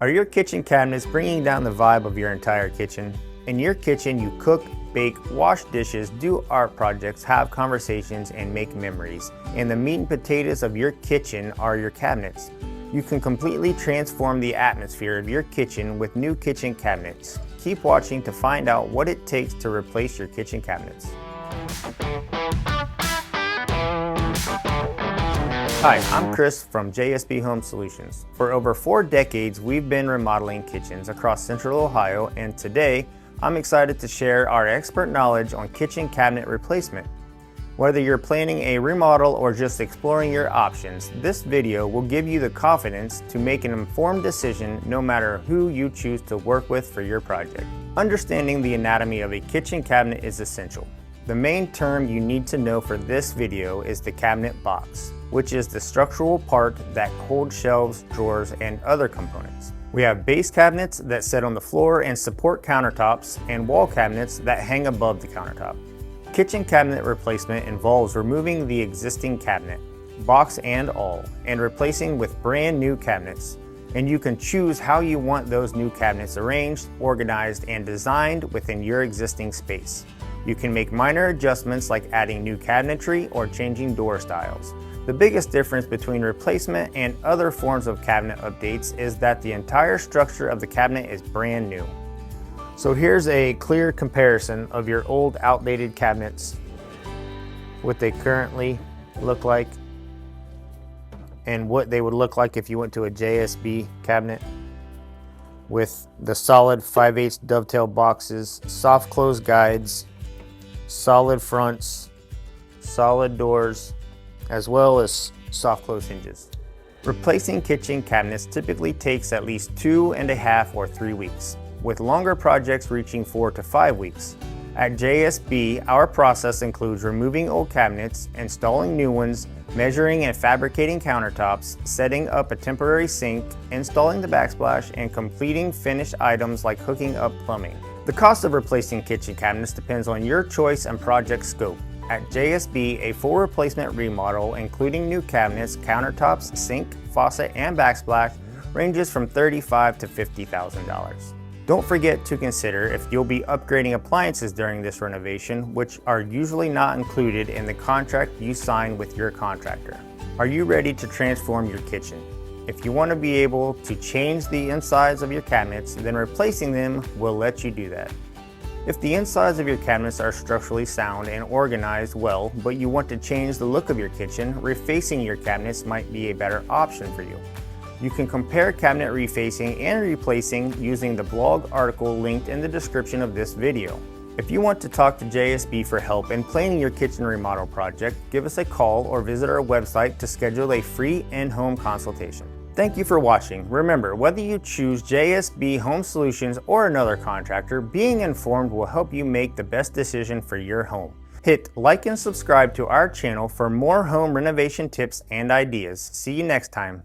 Are your kitchen cabinets bringing down the vibe of your entire kitchen? In your kitchen, you cook, bake, wash dishes, do art projects, have conversations, and make memories. And the meat and potatoes of your kitchen are your cabinets. You can completely transform the atmosphere of your kitchen with new kitchen cabinets. Keep watching to find out what it takes to replace your kitchen cabinets. Hi, I'm Chris from JSB Home Solutions. For over 4 decades, we've been remodeling kitchens across Central Ohio, and today, I'm excited to share our expert knowledge on kitchen cabinet replacement. Whether you're planning a remodel or just exploring your options, this video will give you the confidence to make an informed decision no matter who you choose to work with for your project. Understanding the anatomy of a kitchen cabinet is essential. The main term you need to know for this video is the cabinet box, which is the structural part that holds shelves, drawers, and other components. We have base cabinets that sit on the floor and support countertops, and wall cabinets that hang above the countertop. Kitchen cabinet replacement involves removing the existing cabinet, box and all, and replacing with brand new cabinets. And you can choose how you want those new cabinets arranged, organized, and designed within your existing space. You can make minor adjustments like adding new cabinetry or changing door styles. The biggest difference between replacement and other forms of cabinet updates is that the entire structure of the cabinet is brand new. So here's a clear comparison of your old outdated cabinets, what they currently look like, and what they would look like if you went to a JSB cabinet with the solid 5/8 dovetail boxes, soft close guides, solid fronts, solid doors, as well as soft close hinges. Replacing kitchen cabinets typically takes at least 2.5 or 3 weeks, with longer projects reaching 4 to 5 weeks. At JSB, our process includes removing old cabinets, installing new ones, measuring and fabricating countertops, setting up a temporary sink, installing the backsplash, and completing finished items like hooking up plumbing. The cost of replacing kitchen cabinets depends on your choice and project scope. At JSB, a full replacement remodel, including new cabinets, countertops, sink, faucet, and backsplash, ranges from $35,000 to $50,000. Don't forget to consider if you'll be upgrading appliances during this renovation, which are usually not included in the contract you sign with your contractor. Are you ready to transform your kitchen? If you want to be able to change the insides of your cabinets, then replacing them will let you do that. If the insides of your cabinets are structurally sound and organized well, but you want to change the look of your kitchen, refacing your cabinets might be a better option for you. You can compare cabinet refacing and replacing using the blog article linked in the description of this video. If you want to talk to JSB for help in planning your kitchen remodel project, give us a call or visit our website to schedule a free in-home consultation. Thank you for watching. Remember, whether you choose JSB Home Solutions or another contractor, being informed will help you make the best decision for your home. Hit like and subscribe to our channel for more home renovation tips and ideas. See you next time.